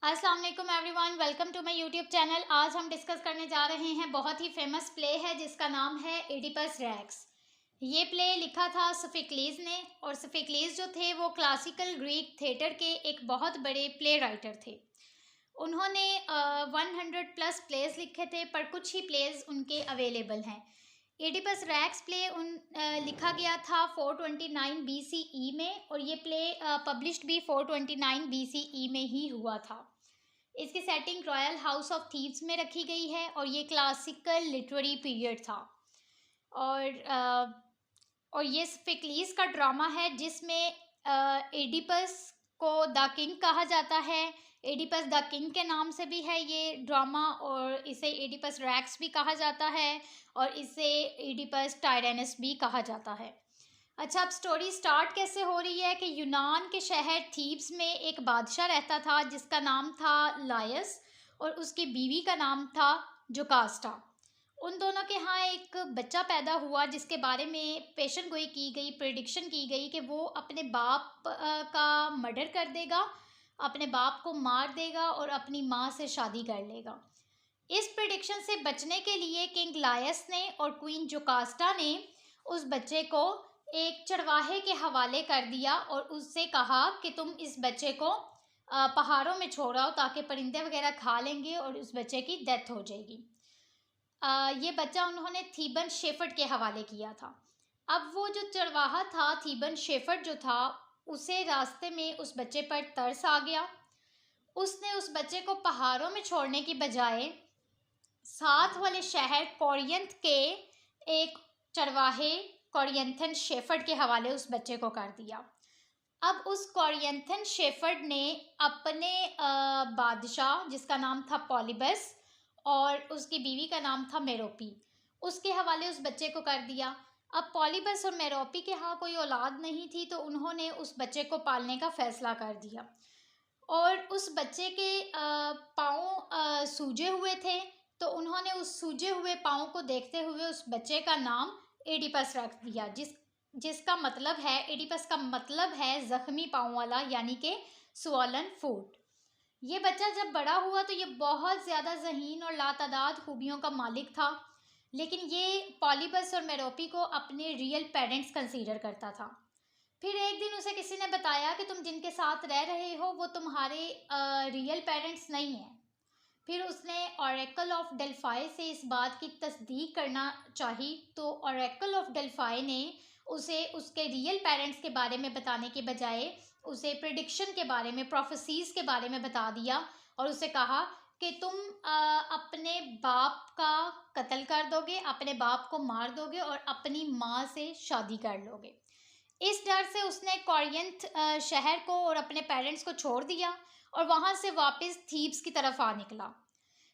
अस्सलाम वालेकुम everyone, welcome to my YouTube channel. आज हम डिस्कस करने जा रहे हैं बहुत ही फेमस प्ले है जिसका नाम है एडिपस रैक्स। ये प्ले लिखा था सोफोक्लीज ने, और सोफोक्लीज जो थे वो क्लासिकल ग्रीक थिएटर के एक बहुत बड़े प्ले राइटर थे। उन्होंने 100+ प्लेस लिखे थे, पर कुछ ही प्लेस उनके अवेलेबल हैं। एडिपस रैक्स प्ले लिखा गया था 429 BCE में, और ये प्ले पब्लिश्ड भी 429 BCE में ही हुआ था। इसकी setting royal house of thieves में रखी गई है, और ये क्लासिकल लिटरेरी पीरियड था। और ये स्फिक्लीज का ड्रामा है जिसमें एडिपस को द किंग कहा जाता है। एडिपस द किंग के नाम से भी है ये ड्रामा, और इसे एडिपस रैक्स भी कहा जाता है, और इसे एडिपस टायरेनस भी कहा जाता है। अच्छा, अब स्टोरी स्टार्ट कैसे हो रही है कि यूनान के शहर थीब्स में एक बादशाह रहता था जिसका नाम था लायस, और उसकी बीवी का नाम था जोकास्टा। उन दोनों के यहाँ एक बच्चा पैदा हुआ जिसके बारे में पेशन गोई की गई, प्रिडिक्शन की गई कि वो अपने बाप का मर्डर कर देगा, अपने बाप को मार देगा और अपनी माँ से शादी कर लेगा। इस प्रिडिक्शन से बचने के लिए किंग लायस ने और क्वीन जोकास्टा ने उस बच्चे को एक चरवाहे के हवाले कर दिया, और उससे कहा कि तुम इस बच्चे को पहाड़ों में छोड़ाओ ताकि परिंदे वगैरह खा लेंगे और उस बच्चे की डेथ हो जाएगी। ये बच्चा उन्होंने थीबन शेफर्ड के हवाले किया था। अब वो जो चरवाहा था थीबन शेफर्ड जो था, उसे रास्ते में उस बच्चे पर तरस आ गया। उसने उस बच्चे को पहाड़ों में छोड़ने की बजाय साथ वाले शहर कोरियंथ के एक चरवाहे कोरियंथन शेफर्ड के हवाले उस बच्चे को कर दिया। अब उस कोरियंथन शेफर्ड ने अपने बादशाह जिसका नाम था पॉलीबस और उसकी बीवी का नाम था मेरोपी, उसके हवाले उस बच्चे को कर दिया। अब पॉलीबस और मेरोपी के यहाँ कोई औलाद नहीं थी, तो उन्होंने उस बच्चे को पालने का फैसला कर दिया। और उस बच्चे के पाँव सूजे हुए थे, तो उन्होंने उस सूजे हुए पाँव को देखते हुए उस बच्चे का नाम एडिपस रख दिया, जिसका मतलब है, एडिपस का मतलब है जख्मी पाँव वाला, यानी कि स्वॉलन फुट। ये बच्चा जब बड़ा हुआ तो ये बहुत ज़्यादा ज़हीन और लातादाद खूबियों का मालिक था, लेकिन ये पॉलीबस और मेरोपी को अपने रियल पेरेंट्स कंसीडर करता था। फिर एक दिन उसे किसी ने बताया कि तुम जिनके साथ रह रहे हो वो तुम्हारे रियल पेरेंट्स नहीं हैं। फिर उसने ऑरेकल ऑफ डेल्फाई से इस बात की तस्दीक करना चाही, तो ऑरेकल ऑफ डेल्फाई ने उसे उसके रियल पेरेंट्स के बारे में बताने के बजाय उसे प्रिडिक्शन के बारे में, प्रोफेसीज के बारे में बता दिया, और उसे कहा कि तुम अपने बाप का कत्ल कर दोगे, अपने बाप को मार दोगे और अपनी माँ से शादी कर लोगे। इस डर से उसने कोरियंथ शहर को और अपने पेरेंट्स को छोड़ दिया और वहाँ से वापस थीब्स की तरफ आ निकला।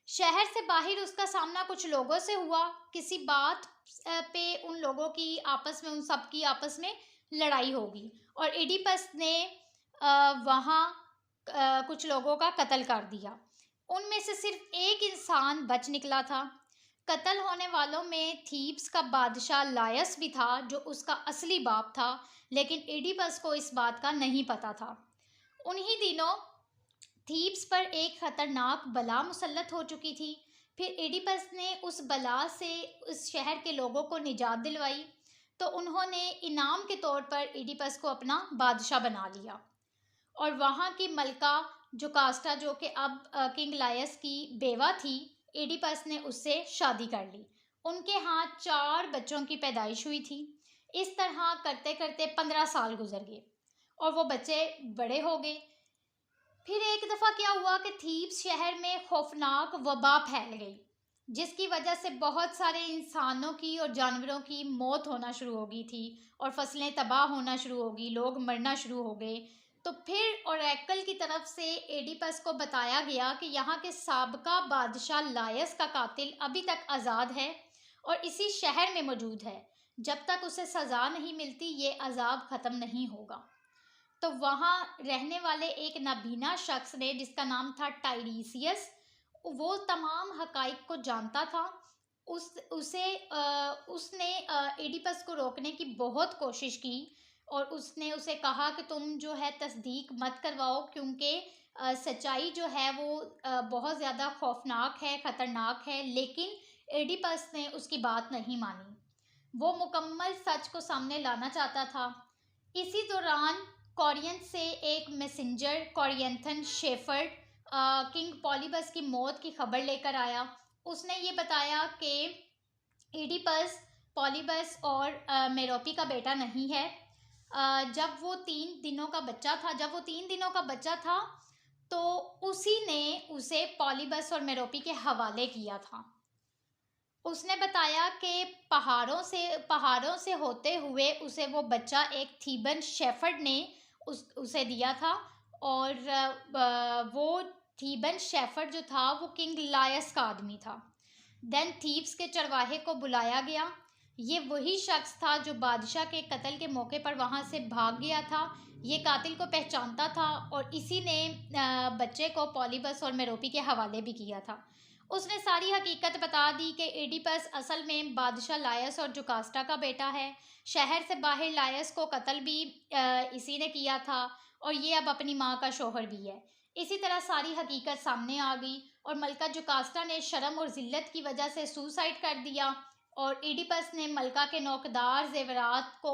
शहर से बाहर उसका सामना कुछ लोगों से हुआ। किसी बात पे उन लोगों की आपस में, उन सब की आपस में लड़ाई होगी, और एडिपस ने वहाँ कुछ लोगों का कत्ल कर दिया। उनमें से सिर्फ एक इंसान बच निकला था। कत्ल होने वालों में थीब्स का बादशाह लायस भी था, जो उसका असली बाप था, लेकिन एडिपस को इस बात का नहीं पता था। उन्हीं दिनों थीब्स पर एक खतरनाक बला मुसल्लत हो चुकी थी। फिर एडिपस ने उस बला से उस शहर के लोगों को निजात दिलवाई, तो उन्होंने इनाम के तौर पर एडिपस को अपना बादशाह बना लिया, और वहाँ की मलका जोकास्टा, जो कि अब किंग लायस की बेवा थी, एडिपस ने उससे शादी कर ली। उनके यहाँ 4 बच्चों की पैदाइश हुई थी। इस तरह करते करते 15 साल गुजर गए और वो बच्चे बड़े हो गए। फिर एक दफ़ा क्या हुआ कि थीब्स शहर में खौफनाक वबा फैल गई, जिसकी वजह से बहुत सारे इंसानों की और जानवरों की मौत होना शुरू हो गई थी, और फसलें तबाह होना शुरू हो गई, लोग मरना शुरू हो गए। तो फिर ओरेकल की तरफ से एडिपस को बताया गया कि यहाँ के साबका बादशाह लायस का कातिल अभी तक आज़ाद है और इसी शहर में मौजूद है। जब तक उसे सज़ा नहीं मिलती ये अजाब ख़त्म नहीं होगा। तो वहाँ रहने वाले एक नाबीना शख्स ने, जिसका नाम था टाइरीसियस, वो तमाम हकाइक को जानता था। उसने एडिपस को रोकने की बहुत कोशिश की, और उसने उसे कहा कि तुम जो है तस्दीक मत करवाओ, क्योंकि सच्चाई जो है वो बहुत ज़्यादा खौफनाक है, ख़तरनाक है, लेकिन एडिपस ने उसकी बात नहीं मानी। वो मुकम्मल सच को सामने लाना चाहता था। इसी दौरान कोरियन से एक मैसेंजर कोरियंथन शेफर्ड किंग पॉलीबस की मौत की खबर लेकर आया। उसने ये बताया कि एडिपस पॉलीबस और मेरोपी का बेटा नहीं है। जब वो 3 दिनों का बच्चा था तो उसी ने उसे पॉलीबस और मेरोपी के हवाले किया था। उसने बताया कि पहाड़ों से होते हुए उसे वो बच्चा एक थीबन शेफर्ड ने उसे दिया था। और वो थीबन शेफर्ड जो था वो किंग लायस का आदमी था। देन थीब्स के चरवाहे को बुलाया गया। ये वही शख्स था जो बादशाह के कत्ल के मौके पर वहाँ से भाग गया था। ये कातिल को पहचानता था और इसी ने बच्चे को पॉलीबस और मेरोपी के हवाले भी किया था। उसने सारी हकीकत बता दी कि एडिपस असल में बादशाह लायस और जुकास्टा का बेटा है। शहर से बाहर लायस को कत्ल भी इसी ने किया था और ये अब अपनी माँ का शौहर भी है। इसी तरह सारी हकीकत सामने आ गई और मलका जुकास्टा ने शर्म और ज़िल्लत की वजह से सुसाइड कर दिया और एडिपस ने मलका के नौकदार जेवरात को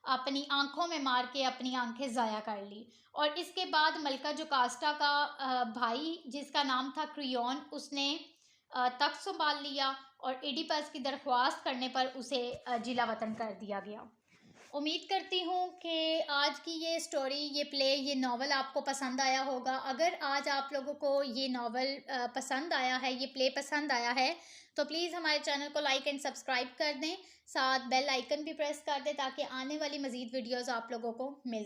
अपनी आंखों में मार के अपनी आंखें ज़ाया कर ली। और इसके बाद मलका जुकास्टा का भाई जिसका नाम था क्रियोन, उसने तख्त संभाल लिया और एडिपस की दरख्वास्त करने पर उसे जिला वतन कर दिया गया। उम्मीद करती हूँ कि आज की ये स्टोरी, ये प्ले, ये नावल आपको पसंद आया होगा। अगर आज आप लोगों को ये नावल पसंद आया है, ये प्ले पसंद आया है, तो प्लीज़ हमारे चैनल को लाइक एंड सब्सक्राइब कर दें। साथ बेल आइकन भी प्रेस कर दें ताकि आने वाली मज़ीद वीडियोज़ आप लोगों को मिल